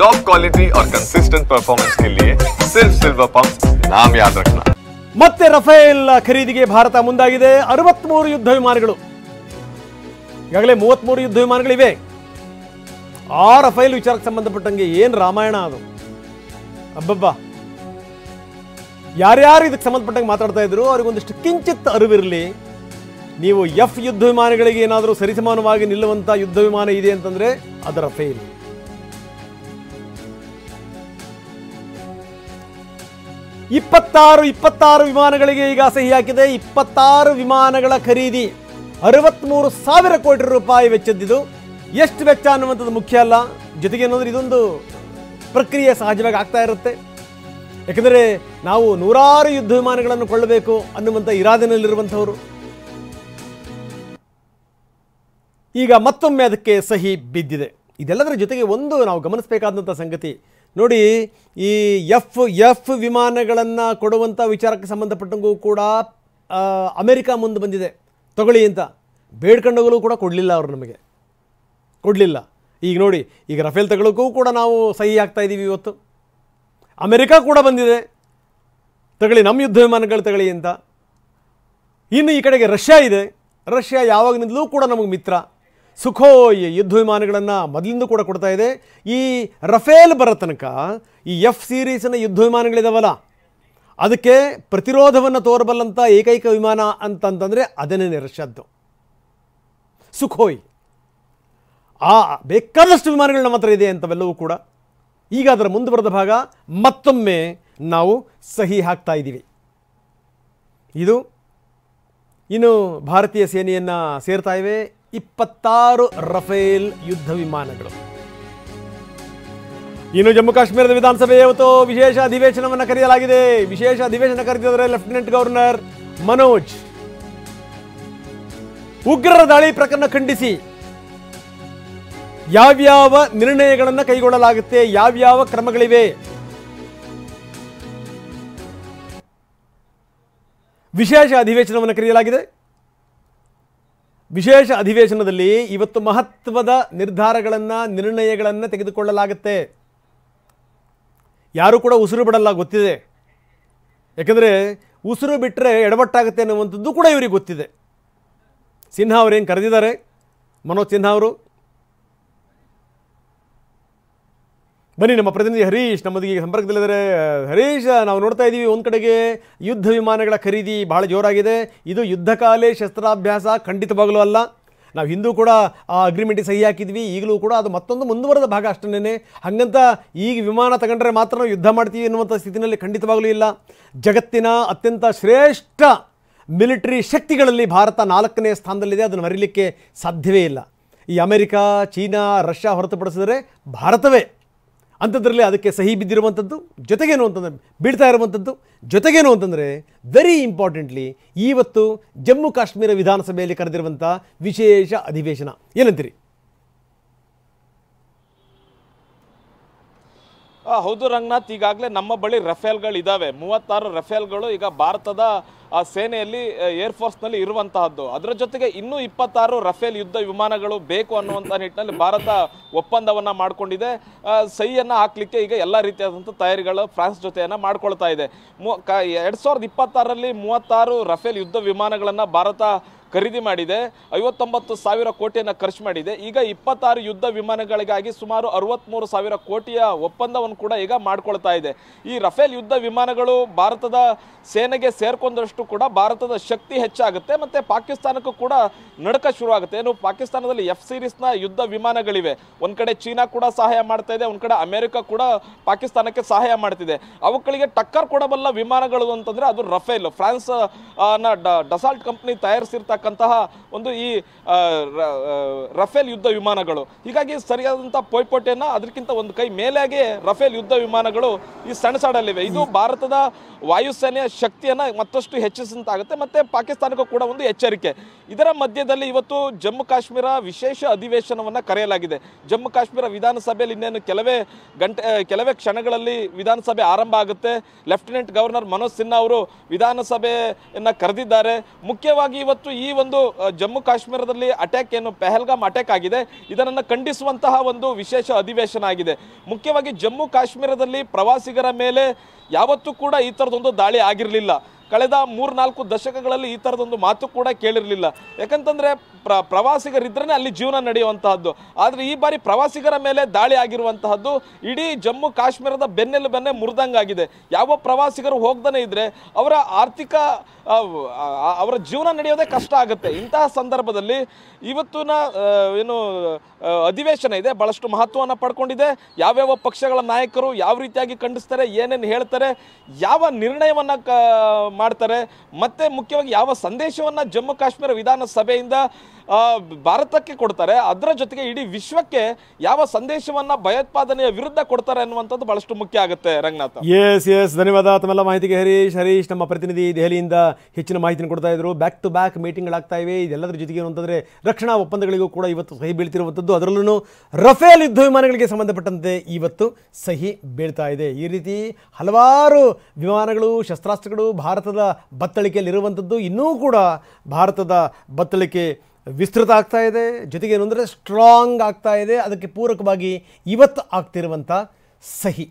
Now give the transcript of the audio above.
Top quality और consistent performance के लिए सिर्फ सिल्वर पंप नाम याद रखना। ಮತ್ತೆ ರಫೇಲ್ ಖರೀದಿಗೆ ಭಾರತ ಮುಂದಾಗಿದೆ 63 ಯುದ್ಧ ವಿಮಾನಗಳು ಈಗಾಗಲೇ 33 ಯುದ್ಧ ವಿಮಾನಗಳಿವೆ ಆ ರಫೇಲ್ ವಿಚಾರಕ್ಕೆ ಸಂಬಂಧಪಟ್ಟಂಗೆ ಏನು ರಾಮಾಯಣ ಅದು ಅಬ್ಬಬ್ಬಾ ಯಾರ್ಯಾರು ಇದಕ್ಕೆ ಸಂಬಂಧಪಟ್ಟಂಗೆ ಮಾತಾಡ್ತಾ ಇದ್ರು ಅವರಿಗೊಂದಿಷ್ಟು ಕಿಂಚಿತ್ ಅರಿವಿರಲಿ ನೀವು ಎಫ್ ಯುದ್ಧ ವಿಮಾನಗಳಿಗೆ ಏನಾದರೂ ಸರಿಸಮಾನವಾಗಿ ನಿಲ್ಲುವಂಥ ಯುದ್ಧ ವಿಮಾನ ಇದೆ ಅಂತಂದ್ರೆ ಅದು ರಫೇಲ್ 26 ವಿಮಾನಗಳಿಗೆ ಈಗ ಸಹಿ ಹಾಕಿದೆ 26 ವಿಮಾನಗಳ ಖರೀದಿ 63,000 ಕೋಟಿ ರೂಪಾಯಿ ವೆಚ್ಚದ್ದಿದ್ದು ಎಷ್ಟು ವೆಚ್ಚ ಅನ್ನುವಂಥದ್ದು ಮುಖ್ಯ ಅಲ್ಲ ಜೊತೆಗೆ ಏನಂದ್ರೆ ಇದೊಂದು ಪ್ರಕ್ರಿಯೆ ಸಹಜವಾಗಿ ಆಗ್ತಾ ಇರುತ್ತೆ ಯಾಕಂದರೆ ನಾವು ನೂರಾರು ಯುದ್ಧ ವಿಮಾನಗಳನ್ನು ಕೊಳ್ಳಬೇಕು ಅನ್ನುವಂಥ ಇರಾದೆನಲ್ಲಿರುವಂಥವರು ಈಗ ಮತ್ತೊಮ್ಮೆ ಅದಕ್ಕೆ ಸಹಿ ಬಿದ್ದಿದೆ ಇದೆಲ್ಲದರ ಜೊತೆಗೆ ಒಂದು ನಾವು ಗಮನಿಸಬೇಕಾದಂಥ ಸಂಗತಿ ನೋಡಿ ಈ ಎಫ್ ವಿಮಾನಗಳನ್ನು ಕೊಡುವಂಥ ವಿಚಾರಕ್ಕೆ ಸಂಬಂಧಪಟ್ಟಂಗೂ ಕೂಡ ಅಮೆರಿಕ ಮುಂದೆ ಬಂದಿದೆ ತಗೊಳ್ಳಿ ಅಂತ ಬೇಡ್ಕೊಂಡೋಗಲು ಕೂಡ ಕೊಡಲಿಲ್ಲ ಅವರು ನಮಗೆ ಕೊಡಲಿಲ್ಲ ಈಗ ನೋಡಿ ಈಗ ರಫೇಲ್ ತಗೊಳ್ಳೋಕ್ಕೂ ಕೂಡ ನಾವು ಸಹಿ ಆಗ್ತಾ ಇದ್ದೀವಿ ಇವತ್ತು ಅಮೆರಿಕ ಕೂಡ ಬಂದಿದೆ ತಗೊಳ್ಳಿ ನಮ್ಮ ಯುದ್ಧ ವಿಮಾನಗಳು ತಗೊಳ್ಳಿ ಅಂತ ಇನ್ನು ಈ ಕಡೆಗೆ ರಷ್ಯಾ ಇದೆ ರಷ್ಯಾ ಯಾವಾಗಲಿಂದಲೂ ಕೂಡ ನಮಗೆ ಮಿತ್ರ ಸುಖೋಯ್ ಯುದ್ಧ ವಿಮಾನಗಳನ್ನು ಮೊದಲಿಂದ ಕೂಡ ಕೊಡ್ತಾ ಇದೆ ಈ ರಫೇಲ್ ಬರೋ ತನಕ ಈ ಎಫ್ ಸೀರೀಸ್ನ ಯುದ್ಧ ವಿಮಾನಗಳಿದಾವಲ್ಲ ಅದಕ್ಕೆ ಪ್ರತಿರೋಧವನ್ನು ತೋರಬಲ್ಲಂಥ ಏಕೈಕ ವಿಮಾನ ಅಂತಂತಂದರೆ ಅದನ್ನೇ ರಷ್ಯಾದ್ದು ಸುಖೋಯ್ ಆ ಬೇಕಾದಷ್ಟು ವಿಮಾನಗಳು ನಮ್ಮ ಹತ್ರ ಇದೆ ಅಂತವೆಲ್ಲವೂ ಕೂಡ ಈಗ ಅದರ ಮುಂದುವರೆದ ಭಾಗ ಮತ್ತೊಮ್ಮೆ ನಾವು ಸಹಿ ಹಾಕ್ತಾ ಇದ್ದೀವಿ ಇದು ಇನ್ನು ಭಾರತೀಯ ಸೇನೆಯನ್ನು ಸೇರ್ತಾ ಇವೆ 26 ರಫೇಲ್ ಯುದ್ಧ ವಿಮಾನಗಳು ಇನ್ನು ಜಮ್ಮು ಕಾಶ್ಮೀರದ ವಿಧಾನಸಭೆ ಇವತ್ತು ವಿಶೇಷ ಅಧಿವೇಶನವನ್ನು ಕರೆಯಲಾಗಿದೆ ವಿಶೇಷ ಅಧಿವೇಶನ ಕರೆದಿದ್ದಾರೆ ಲೆಫ್ಟಿನೆಂಟ್ ಗವರ್ನರ್ ಮನೋಜ್ ಉಗ್ರರ ದಾಳಿ ಪ್ರಕರಣ ಖಂಡಿಸಿ ಯಾವ್ಯಾವ ನಿರ್ಣಯಗಳನ್ನು ಕೈಗೊಳ್ಳಲಾಗುತ್ತೆ ಯಾವ್ಯಾವ ಕ್ರಮಗಳಿವೆ ವಿಶೇಷ ಅಧಿವೇಶನವನ್ನು ಕರೆಯಲಾಗಿದೆ ವಿಶೇಷ ಅಧಿವೇಶನದಲ್ಲಿ ಇವತ್ತು ಮಹತ್ವದ ನಿರ್ಣಯಗಳನ್ನು ತೆಗೆದುಕೊಳ್ಳಲಾಗುತ್ತೆ ಯಾರು ಕೂಡ ಉಸಿರು ಬಿಡಲ್ಲ ಗೊತ್ತಿದೆ ಯಾಕಂದರೆ ಉಸಿರು ಬಿಟ್ಟರೆ ಎಡವಟ್ಟಾಗುತ್ತೆ ಅನ್ನುವಂಥದ್ದು ಕೂಡ ಇವರಿಗೆ ಗೊತ್ತಿದೆ ಸಿನ್ಹಾ ಅವರೇನು ಕರೆದಿದ್ದಾರೆ ಮನೋಜ್ ಸಿನ್ಹಾ ಅವರು ಬನ್ನಿ ನಮ್ಮ ಪ್ರತಿನಿಧಿ ಹರೀಶ್ ನಮ್ಮದಿಗೆ ಸಂಪರ್ಕದಲ್ಲಿದ್ದಾರೆ ಹರೀಶ್ ನಾವು ನೋಡ್ತಾ ಇದ್ದೀವಿ ಒಂದು ಕಡೆಗೆ ಯುದ್ಧ ವಿಮಾನಗಳ ಖರೀದಿ ಬಹಳ ಜೋರಾಗಿದೆ ಇದು ಯುದ್ಧಕಾಲೇ ಶಸ್ತ್ರಾಭ್ಯಾಸ ಖಂಡಿತವಾಗಲೂ ಅಲ್ಲ ನಾವು ಹಿಂದೂ ಕೂಡ ಆ ಅಗ್ರಿಮೆಂಟಿಗೆ ಸಹಿ ಹಾಕಿದ್ವಿ ಈಗಲೂ ಕೂಡ ಅದು ಮತ್ತೊಂದು ಮುಂದುವರೆದ ಭಾಗ ಅಷ್ಟೇ ಹಾಗಂತ ಈಗ ವಿಮಾನ ತಗೊಂಡ್ರೆ ಮಾತ್ರ ನಾವು ಯುದ್ಧ ಮಾಡ್ತೀವಿ ಎನ್ನುವಂಥ ಸ್ಥಿತಿನಲ್ಲಿ ಖಂಡಿತವಾಗಲೂ ಇಲ್ಲ ಜಗತ್ತಿನ ಅತ್ಯಂತ ಶ್ರೇಷ್ಠ ಮಿಲಿಟರಿ ಶಕ್ತಿಗಳಲ್ಲಿ ಭಾರತ 4ನೇ ಸ್ಥಾನದಲ್ಲಿದೆ ಅದನ್ನು ಮರೀಲಿಕ್ಕೆ ಸಾಧ್ಯವೇ ಇಲ್ಲ ಈ ಅಮೆರಿಕ ಚೀನಾ ರಷ್ಯಾ ಹೊರತುಪಡಿಸಿದರೆ ಭಾರತವೇ ಅಂಥದ್ರಲ್ಲಿ ಅದಕ್ಕೆ ಸಹಿ ಬಿದ್ದಿರುವಂಥದ್ದು ಜೊತೆಗೇನು ಅಂತಂದರೆ ಬೀಳ್ತಾ ಇರುವಂಥದ್ದು ಜೊತೆಗೇನು ಅಂತಂದರೆ ವೆರಿ ಇಂಪಾರ್ಟೆಂಟ್ಲಿ ಇವತ್ತು ಜಮ್ಮು ಕಾಶ್ಮೀರ ವಿಧಾನಸಭೆಯಲ್ಲಿ ಕರೆದಿರುವಂಥ ವಿಶೇಷ ಅಧಿವೇಶನ ಏನಂತೀರಿ ಹೌದು ರಂಗನಾಥ್ ಈಗಾಗಲೇ ನಮ್ಮ ಬಳಿ ರಫೇಲ್ಗಳಿದ್ದಾವೆ 36 ರಫೇಲ್ಗಳು ಈಗ ಭಾರತದ ಸೇನೆಯಲ್ಲಿ ಏರ್ಫೋರ್ಸ್ನಲ್ಲಿ ಇರುವಂತಹದ್ದು ಅದರ ಜೊತೆಗೆ ಇನ್ನೂ 26 ರಫೇಲ್ ಯುದ್ಧ ವಿಮಾನಗಳು ಬೇಕು ಅನ್ನುವಂಥ ನಿಟ್ಟಿನಲ್ಲಿ ಭಾರತ ಒಪ್ಪಂದವನ್ನು ಮಾಡಿಕೊಂಡಿದೆ ಸಹಿಯನ್ನು ಹಾಕಲಿಕ್ಕೆ ಈಗ ಎಲ್ಲ ರೀತಿಯಾದಂಥ ತಯಾರಿಗಳು ಫ್ರಾನ್ಸ್ ಜೊತೆಯನ್ನು ಮಾಡ್ಕೊಳ್ತಾ ಇದೆ 2026ರಲ್ಲಿ 36 ರಫೇಲ್ ಯುದ್ಧ ವಿಮಾನಗಳನ್ನು ಭಾರತ ಖರೀದಿ ಮಾಡಿದೆ 59,000 ಕೋಟಿಯನ್ನು ಖರ್ಚು ಮಾಡಿದೆ ಈಗ 26 ಯುದ್ಧ ವಿಮಾನಗಳಿಗಾಗಿ ಸುಮಾರು 63,000 ಕೋಟಿಯ ಒಪ್ಪಂದವನ್ನು ಕೂಡ ಈಗ ಮಾಡ್ಕೊಳ್ತಾ ಇದೆ ಈ ರಫೇಲ್ ಯುದ್ಧ ವಿಮಾನಗಳು ಭಾರತದ ಸೇನೆಗೆ ಸೇರ್ಕೊಂಡಷ್ಟು ಕೂಡ ಭಾರತದ ಶಕ್ತಿ ಹೆಚ್ಚಾಗುತ್ತೆ ಮತ್ತು ಪಾಕಿಸ್ತಾನಕ್ಕೂ ಕೂಡ ನಡಕ ಶುರುವಾಗುತ್ತೆ ಏನು ಪಾಕಿಸ್ತಾನದಲ್ಲಿ ಎಫ್ ಸೀರೀಸ್ನ ಯುದ್ಧ ವಿಮಾನಗಳಿವೆ ಒಂದು ಕಡೆ ಚೀನಾ ಕೂಡ ಸಹಾಯ ಮಾಡ್ತಾ ಇದೆ ಒಂದು ಕಡೆ ಅಮೆರಿಕ ಕೂಡ ಪಾಕಿಸ್ತಾನಕ್ಕೆ ಸಹಾಯ ಮಾಡ್ತಿದೆ ಅವುಗಳಿಗೆ ಟಕ್ಕರ್ ಕೊಡಬಲ್ಲ ವಿಮಾನಗಳು ಅಂತಂದರೆ ಅದು ರಫೇಲ್ ಫ್ರಾನ್ಸ್ ಡಸಾಲ್ಟ್ ಕಂಪ್ನಿ ತಯಾರಿಸಿರ್ತಕ್ಕಂತಹ ಒಂದು ಈ ರಫೇಲ್ ಯುದ್ಧ ವಿಮಾನಗಳು ಹೀಗಾಗಿ ಸರಿಯಾದಂಥ ಪೈಪೋಟಿಯನ್ನು ಅದಕ್ಕಿಂತ ಒಂದು ಕೈ ಮೇಲೆಗೆ ರಫೇಲ್ ಯುದ್ಧ ವಿಮಾನಗಳು ಈ ಸಣ್ಣಸಡಲ್ಲಿವೆ ಇದು ಭಾರತದ ವಾಯುಸೇನೆಯ ಶಕ್ತಿಯನ್ನು ಮತ್ತಷ್ಟು ಹೆಚ್ಚಿಸಿದಂತಾಗುತ್ತೆ ಮತ್ತು ಪಾಕಿಸ್ತಾನಕ್ಕೂ ಕೂಡ ಒಂದು ಎಚ್ಚರಿಕೆ ಇದರ ಮಧ್ಯದಲ್ಲಿ ಇವತ್ತು ಜಮ್ಮು ಕಾಶ್ಮೀರ ವಿಶೇಷ ಅಧಿವೇಶನವನ್ನು ಕರೆಯಲಾಗಿದೆ ಜಮ್ಮು ಕಾಶ್ಮೀರ ವಿಧಾನಸಭೆಯಲ್ಲಿ ಇನ್ನೇನು ಕೆಲವೇ ಕ್ಷಣಗಳಲ್ಲಿ ವಿಧಾನಸಭೆ ಆರಂಭ ಆಗುತ್ತೆ ಲೆಫ್ಟಿನೆಂಟ್ ಗವರ್ನರ್ ಮನೋಜ್ ಸಿನ್ಹಾ ಅವರು ವಿಧಾನಸಭೆಯನ್ನು ಕರೆದಿದ್ದಾರೆ ಮುಖ್ಯವಾಗಿ ಇವತ್ತು ಈ ಒಂದು ಜಮ್ಮು ಕಾಶ್ಮೀರದಲ್ಲಿ ಅಟ್ಯಾಕ್ ಏನು ಪೆಹಲ್ಗಾಮ್ ಅಟ್ಯಾಕ್ ಆಗಿದೆ ಇದನ್ನು ಖಂಡಿಸುವಂತಹ ಒಂದು ವಿಶೇಷ ಅಧಿವೇಶನ ಆಗಿದೆ. ಮುಖ್ಯವಾಗಿ ಜಮ್ಮು ಕಾಶ್ಮೀರದಲ್ಲಿ ಪ್ರವಾಸಿಗರ ಮೇಲೆ ಯಾವತ್ತೂ ಕೂಡ ಈ ಥರದೊಂದು ದಾಳಿ ಆಗಿರಲಿಲ್ಲ. ಕಳೆದ 3-4 ದಶಕಗಳಲ್ಲಿ ಈ ಥರದೊಂದು ಮಾತು ಕೂಡ ಕೇಳಿರಲಿಲ್ಲ. ಯಾಕಂತಂದರೆ ಪ್ರವಾಸಿಗರಿದ್ರೇ ಅಲ್ಲಿ ಜೀವನ ನಡೆಯುವಂತಹದ್ದು. ಆದರೆ ಈ ಬಾರಿ ಪ್ರವಾಸಿಗರ ಮೇಲೆ ದಾಳಿ ಆಗಿರುವಂತಹದ್ದು ಇಡೀ ಜಮ್ಮು ಕಾಶ್ಮೀರದ ಬೆನ್ನೆಲುಬನ್ನೇ ಮುರಿದಂಗಾಗಿದೆ. ಯಾವ ಪ್ರವಾಸಿಗರು ಹೋಗ್ದೇ ಇದ್ರೆ ಅವರ ಆರ್ಥಿಕ ಅವರ ಜೀವನ ನಡೆಯೋದೇ ಕಷ್ಟ ಆಗುತ್ತೆ. ಇಂತಹ ಸಂದರ್ಭದಲ್ಲಿ ಇವತ್ತಿನ ಏನು ಅಧಿವೇಶನ ಇದೆ ಬಹಳಷ್ಟು ಮಹತ್ವವನ್ನು ಪಡ್ಕೊಂಡಿದೆ. ಯಾವ್ಯಾವ ಪಕ್ಷಗಳ ನಾಯಕರು ಯಾವ ರೀತಿಯಾಗಿ ಖಂಡಿಸ್ತಾರೆ, ಏನೇನು ಹೇಳ್ತಾರೆ, ಯಾವ ನಿರ್ಣಯವನ್ನು ಮಾಡ್ತಾರೆ, ಮತ್ತೆ ಮುಖ್ಯವಾಗಿ ಯಾವ ಸಂದೇಶವನ್ನು ಜಮ್ಮು ಕಾಶ್ಮೀರ ವಿಧಾನಸಭೆಯಿಂದ ಭಾರತಕ್ಕೆ ಕೊಡ್ತಾರೆ, ಅದರ ಜೊತೆಗೆ ಇಡೀ ವಿಶ್ವಕ್ಕೆ ಯಾವ ಸಂದೇಶವನ್ನ ಭಯೋತ್ಪಾದನೆಯ ವಿರುದ್ಧ ಕೊಡ್ತಾರೆ ಅನ್ನುವಂಥದ್ದು ಬಹಳಷ್ಟು ಮುಖ್ಯ ಆಗುತ್ತೆ. ರಂಗನಾಥ್, ಎಸ್ ಧನ್ಯವಾದ ತಮ್ಮೆಲ್ಲ ಮಾಹಿತಿಗೆ. ಹರೀಶ್ ನಮ್ಮ ಪ್ರತಿನಿಧಿ ದೆಹಲಿಯಿಂದ ಹೆಚ್ಚಿನ ಮಾಹಿತಿಯನ್ನು ಕೊಡ್ತಾ ಇದ್ರು. ಬ್ಯಾಕ್ ಟು ಬ್ಯಾಕ್ ಮೀಟಿಂಗ್ಗಳಾಗ್ತಾ ಇವೆ. ಇದೆಲ್ಲದರ ಜೊತೆಗೆ ಏನು ಅಂತಂದರೆ ರಕ್ಷಣಾ ಒಪ್ಪಂದಗಳಿಗೂ ಕೂಡ ಇವತ್ತು ಸಹಿ ಬೀಳ್ತಿರುವಂಥದ್ದು. ಅದರಲ್ಲೂ ರಫೇಲ್ ಯುದ್ಧ ವಿಮಾನಗಳಿಗೆ ಸಂಬಂಧಪಟ್ಟಂತೆ ಇವತ್ತು ಸಹಿ ಬೀಳ್ತಾ ಇದೆ. ಈ ರೀತಿ ಹಲವಾರು ವಿಮಾನಗಳು, ಶಸ್ತ್ರಾಸ್ತ್ರಗಳು ಭಾರತದ ಬತ್ತಳಿಕೆಯಲ್ಲಿರುವಂಥದ್ದು. ಇನ್ನೂ ಕೂಡ ಭಾರತದ ಬತ್ತಳಿಕೆ ವಿಸ್ತೃತ ಆಗ್ತಾ ಇದೆ. ಜೊತೆಗೆ ಏನು ಅಂದರೆ ಸ್ಟ್ರಾಂಗ್ ಆಗ್ತಾ ಇದೆ. ಅದಕ್ಕೆ ಪೂರಕವಾಗಿ ಇವತ್ತು ಆಗ್ತಿರುವಂಥ ಸಹಿ